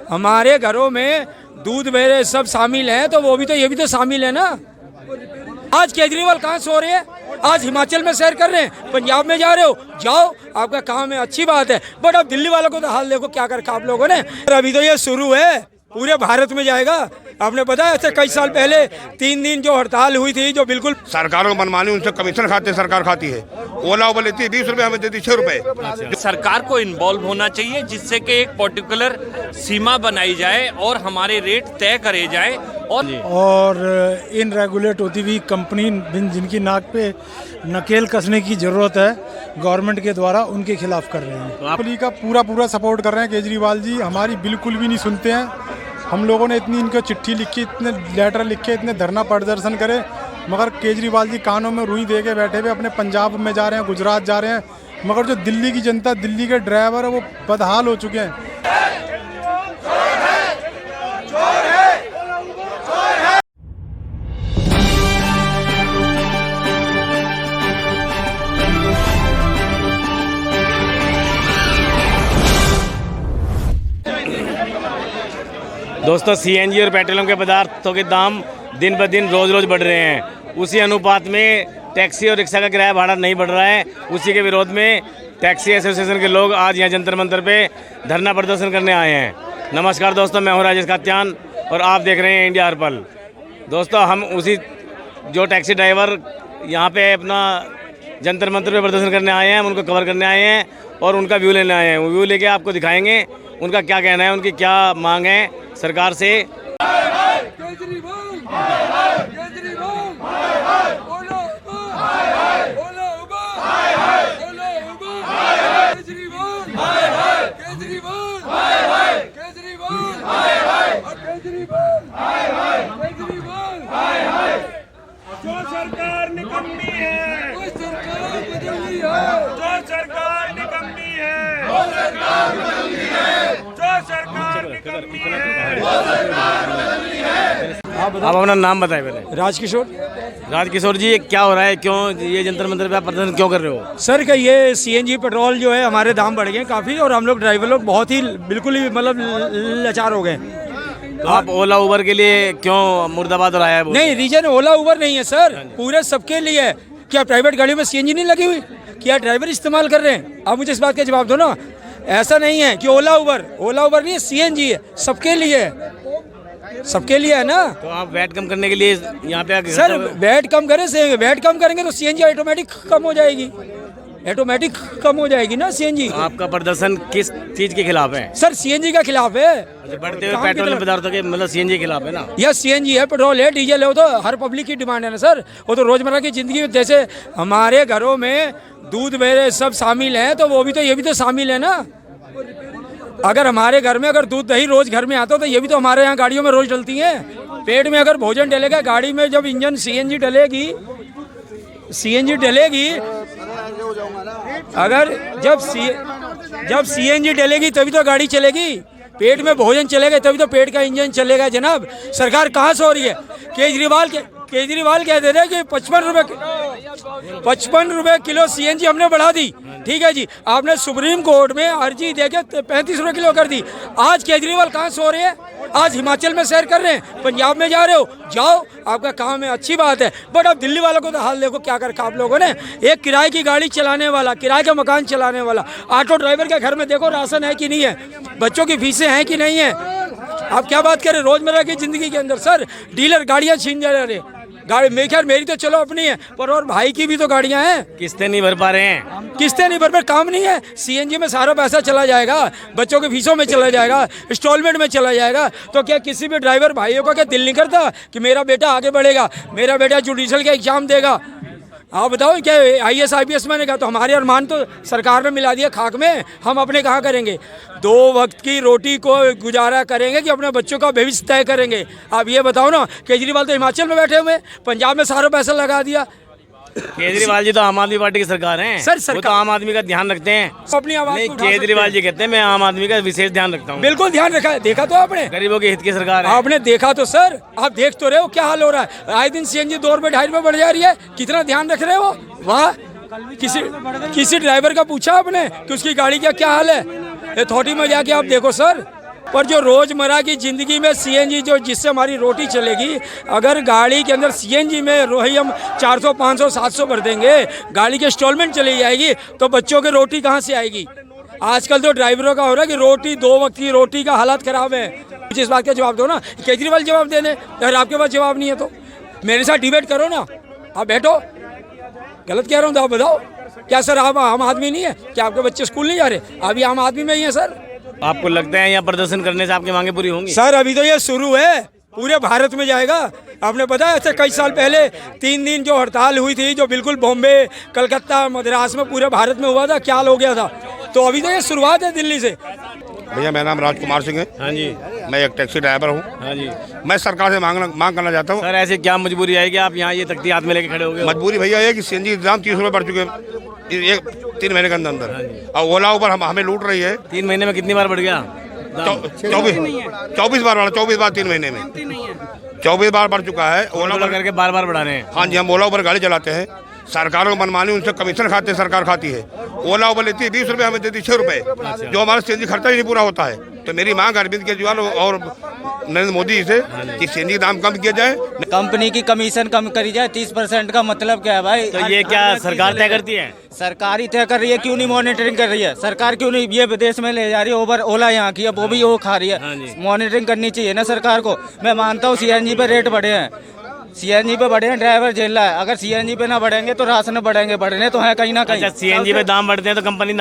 हमारे घरों में दूध मेरे सब शामिल हैं, तो वो भी तो ये भी तो शामिल है ना। आज केजरीवाल कहाँ सो रहे हैं? आज हिमाचल में सैर कर रहे हैं, पंजाब में जा रहे हो, जाओ, आपका काम है, अच्छी बात है। बट अब दिल्ली वालों को तो हाल देखो क्या कर आप लोगों ने। अभी तो ये शुरू है, पूरे भारत में जाएगा। आपने बताया ऐसे कई साल पहले 3 दिन जो हड़ताल हुई थी, जो बिल्कुल सरकारों को मनमानी, उनसे कमीशन खाते सरकार खाती है। ओला उबर लेती है 20 रुपए, हमें देती 6 रुपए। सरकार को इन्वॉल्व होना चाहिए, जिससे कि एक पर्टिकुलर सीमा बनाई जाए और हमारे रेट तय करे जाए। और इन रेगुलेट होती हुई कंपनी जिनकी नाक पे नकेल कसने की जरूरत है गवर्नमेंट के द्वारा, उनके खिलाफ कर रहे हैं। पुलिस का पूरा सपोर्ट कर रहे हैं केजरीवाल जी, हमारी बिल्कुल भी नहीं सुनते हैं। हम लोगों ने इतनी इनको चिट्ठी लिखी, इतने लेटर लिखे, इतने धरना प्रदर्शन करे, मगर केजरीवाल जी कानों में रुई दे के बैठे हुए अपने पंजाब में जा रहे हैं, गुजरात जा रहे हैं। मगर जो दिल्ली की जनता, दिल्ली के ड्राइवर है, वो बदहाल हो चुके हैं। दोस्तों, सीएनजी और पेट्रोलियम के पदार्थों के दाम दिन ब दिन रोज़ बढ़ रहे हैं। उसी अनुपात में टैक्सी और रिक्शा का किराया भाड़ा नहीं बढ़ रहा है। उसी के विरोध में टैक्सी एसोसिएशन के लोग आज यहाँ जंतर मंतर पे धरना प्रदर्शन करने आए हैं। नमस्कार दोस्तों, मैं हूँ राजेश कात्यान और आप देख रहे हैं इंडिया हर्पल। दोस्तों, हम उसी जो टैक्सी ड्राइवर यहाँ पे अपना जंतर मंतर पे प्रदर्शन करने आए हैं, हम उनको कवर करने आए हैं और उनका व्यू लेने आए हैं। वो व्यू लेके आपको दिखाएंगे उनका क्या कहना है, उनकी क्या मांग है सरकार से। जो सरकार निकम्मी है, जो सरकार निकम्मी है, जो सरकार निकम्मी है, जो सरकार निकम्मी है। आप अपना नाम बताएं पहले। राजकिशोर जी, ये क्या हो रहा है? क्यों ये जंतर मंतर पे आप प्रदर्शन क्यों कर रहे हो? सर का ये सीएनजी पेट्रोल जो है हमारे दाम बढ़ गए काफ़ी, और हम लोग ड्राइवर लोग बहुत ही बिल्कुल ही मतलब लाचार हो गए। तो आप ओला उबर के लिए क्यों मुर्दाबाद रहा है? नहीं, रीजन ओला उबर नहीं है सर, पूरे सबके लिए है। क्या प्राइवेट गाड़ियों में सीएनजी नहीं लगी हुई? क्या ड्राइवर इस्तेमाल कर रहे हैं? आप मुझे इस बात का जवाब दो ना। ऐसा नहीं है कि ओला उबर नहीं है, सीएनजी है, सबके लिए है, सबके लिए है ना। तो आप वैट कम करने के लिए यहाँ पे आके सर वैट कम करेंगे तो सीएनजी ऑटोमेटिक कम हो जाएगी, ऑटोमेटिक कम हो जाएगी ना सीएनजी। आपका प्रदर्शन किस चीज के खिलाफ है? सर सीएनजी का खिलाफ है। बढ़ते हुए पेट्रोलियम पदार्थों के मतलब सीएनजी के खिलाफ है ना? यह सीएनजी है, पेट्रोल है, डीजल है, वो तो हर पब्लिक की डिमांड है ना सर। वो तो रोजमर्रा की जिंदगी में, जैसे हमारे घरों में दूध मेरे सब शामिल हैं, तो वो भी तो ये भी तो शामिल है ना। अगर हमारे घर में अगर दूध दही रोज घर में आता तो ये भी तो हमारे यहाँ गाड़ियों में रोज डलती हैं। पेट में अगर भोजन डलेगा, गाड़ी में जब इंजन सीएनजी डलेगी, अगर जब सीएनजी डलेगी तभी तो गाड़ी चलेगी। पेट में भोजन चलेगा तभी तो पेट का इंजन चलेगा जनाब। सरकार कहाँ से हो रही है? केजरीवाल कह दे रहे हैं कि 55 रुपए किलो सीएनजी हमने बढ़ा दी। ठीक है जी, आपने सुप्रीम कोर्ट में अर्जी देके 35 रुपए किलो कर दी। आज केजरीवाल कहाँ सो रहे हैं? आज हिमाचल में सैर कर रहे हैं, पंजाब में जा रहे हो, जाओ, आपका काम है, अच्छी बात है। बट अब दिल्ली वालों को तो हाल देखो क्या कर आप लोगों ने। एक किराए की गाड़ी चलाने वाला, किराए का मकान चलाने वाला, ऑटो ड्राइवर के घर में देखो राशन है कि नहीं है, बच्चों की फीसें हैं कि नहीं है। आप क्या बात करें रोजमर्रा की जिंदगी के अंदर। सर डीलर गाड़ियाँ छीन जा रहे हैं। गाड़ी मेरी तो चलो अपनी है, पर और भाई की भी तो गाड़ियां हैं। किस्तें नहीं भर पा रहे हैं, किस्तें नहीं भर पा, काम नहीं है। सीएनजी में सारा पैसा चला जाएगा, बच्चों के फीसों में चला जाएगा, इंस्टॉलमेंट में चला जाएगा। तो क्या किसी भी ड्राइवर भाइयों का क्या दिल नहीं करता कि मेरा बेटा आगे बढ़ेगा, मेरा बेटा जुडिशल का एग्जाम देगा? आप बताओ, क्या IAS IPS बनेगा? तो हमारे अरमान तो सरकार ने मिला दिया खाक में, हम अपने कहाँ करेंगे? 2 वक्त की रोटी को गुजारा करेंगे कि अपने बच्चों का भविष्य तय करेंगे? आप ये बताओ ना। केजरीवाल तो हिमाचल में बैठे हुए, पंजाब में सारा पैसा लगा दिया। केजरीवाल जी तो आम आदमी पार्टी की सरकार है सर, वो तो आम आदमी का ध्यान रखते हैं। अपनी आवाज नहीं, केजरीवाल जी कहते हैं मैं आम आदमी का विशेष ध्यान रखता हूँ। बिल्कुल ध्यान रखा है, देखा तो आपने, गरीबों के हित की सरकार है। आपने देखा तो सर, आप देख तो रहे हो क्या हाल हो रहा है। आए दिन सीएनजी 2 रुपए 2.5 रुपए बढ़ जा रही है, कितना ध्यान रख रहे हो? वाह, किसी ड्राइवर का पूछा आपने कि उसकी गाड़ी का क्या हाल है? अथॉरिटी में जाके आप देखो सर। पर जो रोज़मर्रा की ज़िंदगी में सीएनजी जो जिससे हमारी रोटी चलेगी, अगर गाड़ी के अंदर सीएनजी में रोही हम 400 500 700 भर देंगे, गाड़ी की इंस्टॉलमेंट चली जाएगी, तो बच्चों की रोटी कहाँ से आएगी। आजकल तो ड्राइवरों का हो रहा है कि रोटी 2 वक्त की रोटी का हालात ख़राब है। जिस बात का जवाब दो ना, केजरीवाल जवाब दे दें, अगर आपके पास जवाब नहीं है तो मेरे साथ डिबेट करो ना, आप बैठो। गलत कह रहा हूँ तो आप बताओ। क्या सर आप आम आदमी नहीं है? क्या आपके बच्चे स्कूल नहीं जा रहे? अभी आम आदमी में ही है सर। आपको लगता है यहाँ प्रदर्शन करने से आपकी मांगे पूरी होंगी? सर अभी तो ये शुरू है, पूरे भारत में जाएगा। आपने पता है ऐसे कई साल पहले 3 दिन जो हड़ताल हुई थी, जो बिल्कुल बॉम्बे, कलकत्ता, मद्रास में पूरे भारत में हुआ था, क्या हो गया था। तो अभी तो ये शुरुआत है दिल्ली से। भैया मेरा नाम राजकुमार सिंह है। हाँ जी। मैं एक टैक्सी ड्राइवर हूँ। हाँ जी। मैं सरकार से मांग करना चाहता हूँ। सर ऐसे क्या मजबूरी है कि आप यहाँ ये तख्ती हाथ में लेके खड़े हो गए? मजबूरी भैया है कि सीएनजी दाम 30 रुपये बढ़ चुके हैं 3 महीने के अंदर। और ओला ऊपर हमें लूट रही है। 3 महीने में कितनी बार बढ़ गया? 24 बार बढ़ा, 24 बार 3 महीने में 24 बार बढ़ चुका है। ओला करके बार बढ़ा रहे हैं। हाँ जी, हम ओला ऊपर गाड़ी चलाते हैं, सरकारों को मनमानी उनसे कमीशन खाते हैं, सरकार खाती है। ओला ऊबर लेती है 20 रुपये, हमें देती 6 रुपये, जो हमारा सीएनजी खर्चा ही नहीं पूरा होता है। तो मेरी मांग अरविंद केजरीवाल और नरेंद्र मोदी से कि सीएनजी दाम कम किया जाए, कंपनी की कमीशन कम करी जाए। 30% का मतलब क्या है भाई? तो ये क्या सरकार तय करती है? सरकार ही तय कर रही है, क्यों नहीं मॉनिटरिंग कर रही है सरकार? क्यों नहीं ये विदेश में ले जा रही है? ओबर ओला यहाँ की है, वो भी वो खा रही है। मॉनिटरिंग करनी चाहिए ना सरकार को। मैं मानता हूँ सीएनजी पे रेट बढ़े हैं, सीएनजी पे बढ़े हैं, ड्राइवर झेल रहा है। अगर सीएनजी पे ना बढ़ेंगे तो राशन बढ़ेंगे, बढ़ने तो है कहीं ना कहीं। अच्छा, सीएनजी पे दाम बढ़ते हैं तो कंपनी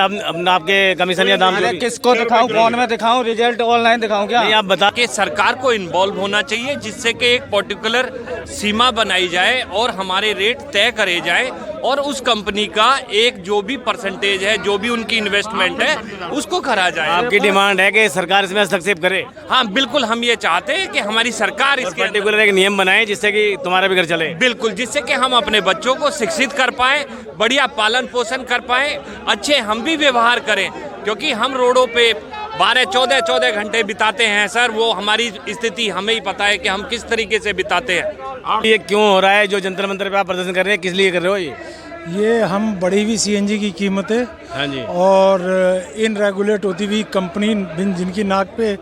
आपके कमीशन या दाम देगी? किसको दिखाऊं, फोन में दिखाऊं, रिजल्ट ऑनलाइन दिखाऊं क्या? नहीं, आप बता कि सरकार को इन्वॉल्व होना चाहिए, जिससे कि एक पर्टिकुलर सीमा बनाई जाए और हमारे रेट तय करे जाए, और उस कंपनी का एक जो भी परसेंटेज है, जो भी उनकी इन्वेस्टमेंट है, उसको करा जाए। आपकी डिमांड है कि सरकार इसमें हस्तक्षेप करे? हाँ बिल्कुल, हम ये चाहते हैं कि हमारी सरकार इसके पर्टिकुलर एक नियम बनाए जिससे कि तुम्हारा भी घर चले। बिल्कुल, जिससे कि हम अपने बच्चों को शिक्षित कर पाएं, बढ़िया पालन पोषण कर पाएं, अच्छे हम भी व्यवहार करें। क्योंकि हम रोडों पे 12-14 घंटे बिताते हैं सर, वो हमारी स्थिति हमें ही पता है कि हम किस तरीके से बिताते हैं। ये क्यों हो रहा है जो जंतर मंतर पे आप प्रदर्शन कर रहे हैं, किस लिए कर रहे हो ये हम बढ़ी हुई सीएनजी की कीमतें, हाँ जी, और इन रेगुलेट होती हुई कंपनी जिनकी नाक पे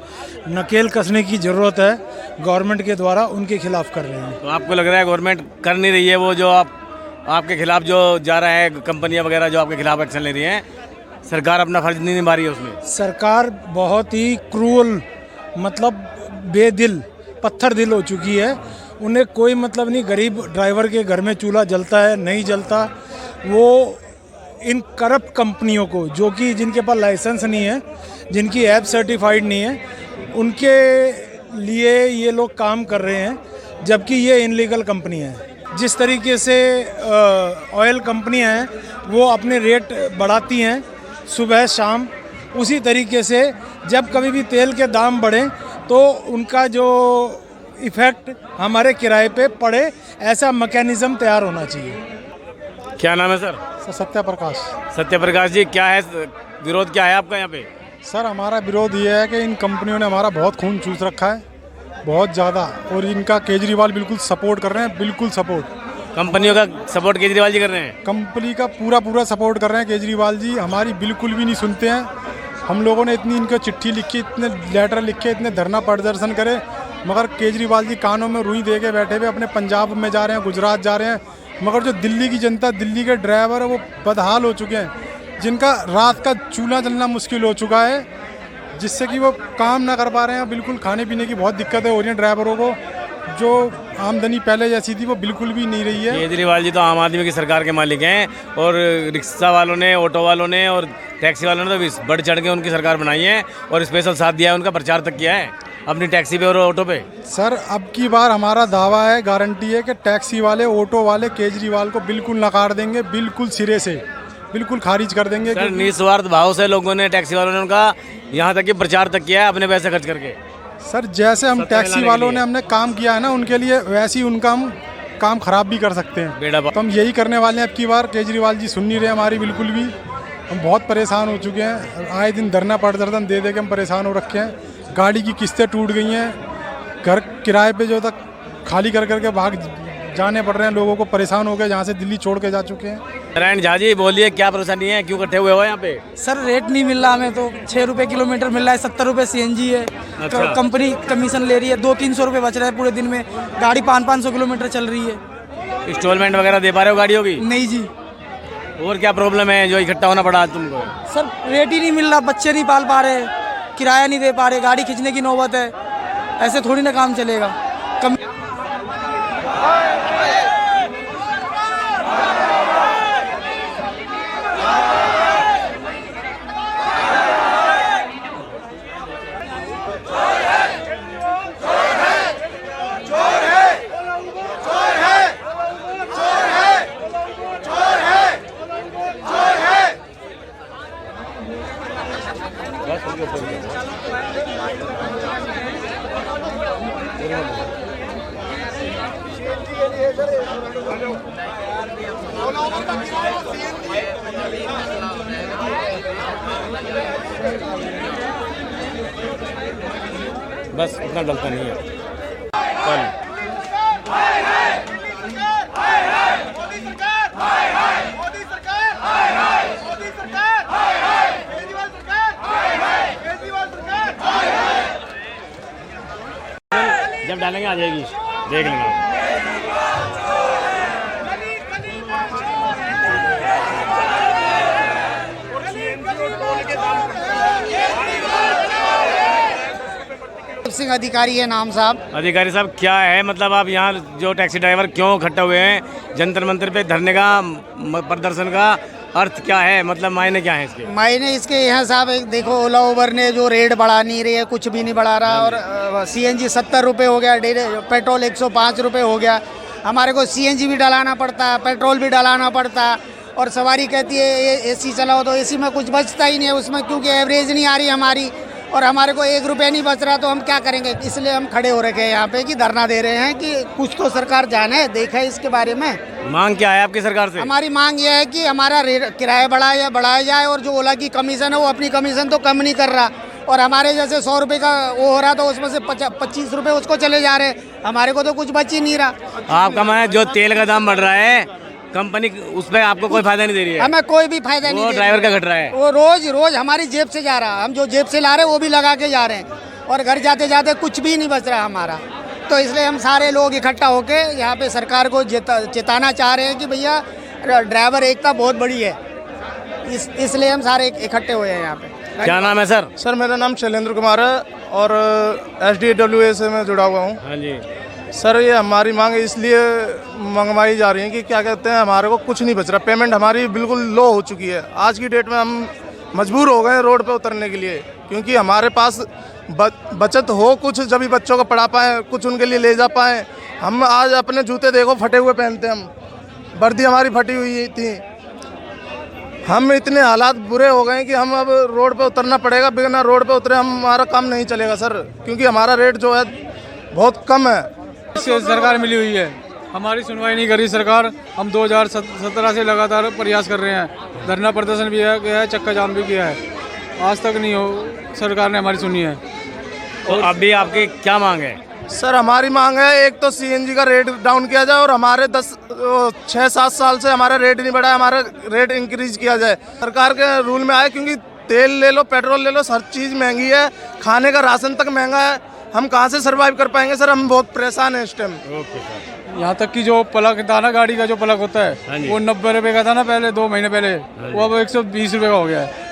नकेल कसने की ज़रूरत है गवर्नमेंट के द्वारा, उनके खिलाफ कर रहे हैं। तो आपको लग रहा है गवर्नमेंट कर नहीं रही है वो जो आपके खिलाफ जो जा रहा है, कंपनियां वगैरह जो आपके खिलाफ एक्शन ले रही हैं, सरकार अपना फर्ज नहीं निभा रही है उसमें? सरकार बहुत ही क्रूअल, मतलब बेदिल, पत्थर दिल हो चुकी है। उन्हें कोई मतलब नहीं गरीब ड्राइवर के घर में चूल्हा जलता है नहीं जलता। वो इन करप्ट कंपनियों को, जो कि जिनके पास लाइसेंस नहीं है, जिनकी ऐप सर्टिफाइड नहीं है, उनके लिए ये लोग काम कर रहे हैं, जबकि ये इनलीगल कंपनी है। जिस तरीके से ऑयल कंपनियां हैं वो अपने रेट बढ़ाती हैं सुबह शाम, उसी तरीके से जब कभी भी तेल के दाम बढ़ें तो उनका जो इफ़ेक्ट हमारे किराए पे पड़े, ऐसा मैकेनिज्म तैयार होना चाहिए। क्या नाम है सर? सत्य प्रकाश। सत्य प्रकाश जी, क्या है विरोध, क्या है आपका यहाँ पे? सर हमारा विरोध ये है कि इन कंपनियों ने हमारा बहुत खून चूस रखा है, बहुत ज़्यादा, और इनका केजरीवाल बिल्कुल सपोर्ट कर रहे हैं, बिल्कुल सपोर्ट। कंपनियों का सपोर्ट केजरीवाल जी कर रहे हैं? कंपनी का पूरा सपोर्ट कर रहे हैं केजरीवाल जी, हमारी बिल्कुल भी नहीं सुनते हैं। हम लोगों ने इतनी इनको चिट्ठी लिखी, इतने लेटर लिखे, इतने धरना प्रदर्शन करे, मगर केजरीवाल जी कानों में रुई दे के बैठे हुए अपने पंजाब में जा रहे हैं, गुजरात जा रहे हैं। मगर जो दिल्ली की जनता, दिल्ली के ड्राइवर है, वो बदहाल हो चुके हैं, जिनका रात का चूल्हा जलना मुश्किल हो चुका है, जिससे कि वो काम ना कर पा रहे हैं। बिल्कुल खाने पीने की बहुत दिक्कतें हो रही हैं ड्राइवरों को, जो आमदनी पहले जैसी थी वो बिल्कुल भी नहीं रही है। केजरीवाल जी तो आम आदमी की सरकार के मालिक हैं, और रिक्शा वालों ने, ऑटो वालों ने और टैक्सी वालों ने तो बढ़ चढ़ के उनकी सरकार बनाई है, और स्पेशल साथ दिया है, उनका प्रचार तक किया है अपनी टैक्सी पे और ऑटो पे। सर अब की बार हमारा दावा है, गारंटी है कि टैक्सी वाले, ऑटो वाले केजरीवाल को बिल्कुल नकार देंगे, बिल्कुल सिरे से बिल्कुल खारिज कर देंगे। सर निस्वार्थ भाव से लोगों ने, टैक्सी वालों ने उनका यहाँ तक कि प्रचार तक किया है अपने पैसे खर्च करके। सर जैसे हम टैक्सी वालों ने हमने काम किया है ना उनके लिए, वैसे ही उनका हम काम खराब भी कर सकते हैं। बेड़ा तो हम यही करने वाले हैं अब की बार। केजरीवाल जी सुन नहीं रहे हमारी बिल्कुल भी, हम बहुत परेशान हो चुके हैं। आए दिन धरना प्रदर्शन दे के हम परेशान हो रखे हैं। गाड़ी की किस्तें टूट गई हैं, घर किराए पे जो तक खाली कर करके भाग जाने पड़ रहे हैं, लोगों को परेशान हो गए, जहाँ से दिल्ली छोड़ के जा चुके हैं। नारायण झा जी बोलिए, क्या परेशानी है, क्यों इकट्ठे हुए हो यहाँ पे? सर रेट नहीं मिल रहा हमें तो, 6 रुपए किलोमीटर मिल रहा है, 70 रुपए CNG है। अच्छा। कंपनी कमीशन ले रही है, 200-300 रुपए बच रहा है पूरे दिन में, गाड़ी 500-500 किलोमीटर चल रही है। इंस्टॉलमेंट वगैरह दे पा रहे हो गाड़ियों की? नहीं जी। और क्या प्रॉब्लम है जो इकट्ठा होना पड़ा आज तुमको? सर रेट ही नहीं मिल रहा, बच्चे नहीं पाल पा रहे, किराया नहीं दे पा रहे, गाड़ी खींचने की नौबत है, ऐसे थोड़ी ना काम चलेगा। बस इतना डलता नहीं है। कल जब डालेंगे आ जाएगी, देख लेना। सिंह अधिकारी है नाम साहब। अधिकारी साहब क्या है मतलब आप यहाँ जो टैक्सी ड्राइवर क्यों इकट्ठे हुए हैं जंतर मंतर पे धरने का प्रदर्शन का अर्थ क्या है, मतलब मायने क्या है इसके? मायने इसके यहाँ साहब एक देखो, ओला उबर ने जो रेट बढ़ा नहीं रही है, कुछ भी नहीं बढ़ा रहा, और CNG 70 रुपये हो गया, पेट्रोल 105 रुपये हो गया। हमारे को CNG भी डलाना पड़ता है, पेट्रोल भी डलाना पड़ता है, और सवारी कहती है AC चलाओ, तो AC में कुछ बचता ही नहीं है उसमें, क्योंकि एवरेज नहीं आ रही हमारी, और हमारे को 1 रुपया नहीं बच रहा, तो हम क्या करेंगे? इसलिए हम खड़े हो रखे हैं यहाँ पे कि धरना दे रहे हैं कि कुछ तो सरकार जाने देखे इसके बारे में। मांग क्या है आपकी सरकार से? हमारी मांग यह है कि हमारा किराया बढ़ाया जाए, और जो ओला की कमीशन है वो अपनी कमीशन तो कम नहीं कर रहा, और हमारे जैसे 100 रुपये का वो हो रहा, तो उसमें से 25 रुपये उसको चले जा रहे, हमारे को तो कुछ बच ही नहीं रहा। आपका मैं जो तेल का दाम बढ़ रहा है, कंपनी उस पर आपको कोई फायदा नहीं दे रही है? हमें कोई भी फायदा नहीं, ड्राइवर का घट रहा है, वो रोज हमारी जेब से जा रहा, हम जो जेब से ला रहे हैं वो भी लगा के जा रहे हैं, और घर जाते जाते कुछ भी नहीं बच रहा हमारा। तो इसलिए हम सारे लोग इकट्ठा होके यहाँ पे सरकार को चेताना चाह रहे हैं कि भैया ड्राइवर एकता बहुत बड़ी है, इसलिए हम सारे इकट्ठे हुए हैं यहाँ पे। क्या नाम है सर? सर मेरा नाम शैलेंद्र कुमार है, और SDWA से मैं जुड़ा हुआ हूँ। हाँ जी सर, ये हमारी मांग इसलिए मंगवाई जा रही है कि क्या कहते हैं, हमारे को कुछ नहीं बच रहा, पेमेंट हमारी बिल्कुल लो हो चुकी है। आज की डेट में हम मजबूर हो गए रोड पे उतरने के लिए, क्योंकि हमारे पास बचत हो कुछ, जब भी बच्चों को पढ़ा पाएँ, कुछ उनके लिए ले जा पाएँ। हम आज अपने जूते देखो फटे हुए पहनते, हम वर्दी हमारी फटी हुई थी, हम इतने हालात बुरे हो गए कि हम अब रोड पे उतरना पड़ेगा, बिना रोड पे उतरे हमारा काम नहीं चलेगा सर, क्योंकि हमारा रेट जो है बहुत कम है। सरकार मिली हुई है, हमारी सुनवाई नहीं करी सरकार। हम 2017 से लगातार प्रयास कर रहे हैं, धरना प्रदर्शन भी किया है, चक्का जाम भी किया है, आज तक नहीं हो सरकार ने हमारी सुनी है। तो अभी आपकी क्या मांग है? सर हमारी मांग है, एक तो CNG का रेट डाउन किया जाए, और हमारे 6-7 साल से हमारा रेट नहीं बढ़ा है, हमारा रेट इंक्रीज किया जाए, सरकार के रूल में आए, क्योंकि तेल ले लो, पेट्रोल ले लो, हर चीज़ महंगी है, खाने का राशन तक महंगा है, हम कहाँ से सरवाइव कर पाएंगे सर? हम बहुत परेशान हैं इस टाइम। यहाँ तक कि जो प्लग था ना, गाड़ी का जो प्लग होता है, वो 90 रुपये का था ना पहले, 2 महीने पहले, वो अब 120 रुपये का हो गया है।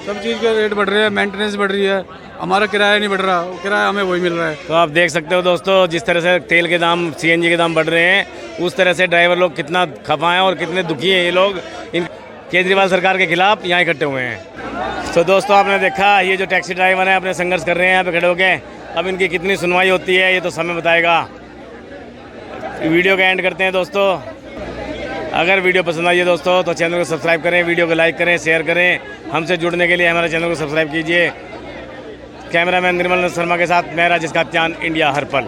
सब चीज़ के रेट बढ़ रहे हैं, मेंटेनेंस बढ़ रही है, हमारा किराया नहीं बढ़ रहा, किराया हमें वही मिल रहा है। तो आप देख सकते हो दोस्तों, जिस तरह से तेल के दाम, CNG के दाम बढ़ रहे हैं, उस तरह से ड्राइवर लोग कितना खफा हैं और कितने दुखी हैं ये लोग इन केजरीवाल सरकार के खिलाफ यहाँ इकट्ठे हुए हैं। तो दोस्तों आपने देखा, ये जो टैक्सी ड्राइवर हैं अपने संघर्ष कर रहे हैं यहाँ पे खड़े होके, अब इनकी कितनी सुनवाई होती है ये तो समय बताएगा। वीडियो का एंड करते हैं दोस्तों। अगर वीडियो पसंद आई है दोस्तों तो चैनल को सब्सक्राइब करें, वीडियो को लाइक करें, शेयर करें। हमसे जुड़ने के लिए हमारे चैनल को सब्सक्राइब कीजिए। कैमरामैन निर्मल शर्मा के साथ मैं राजेश कात्यान, इंडिया हर पल।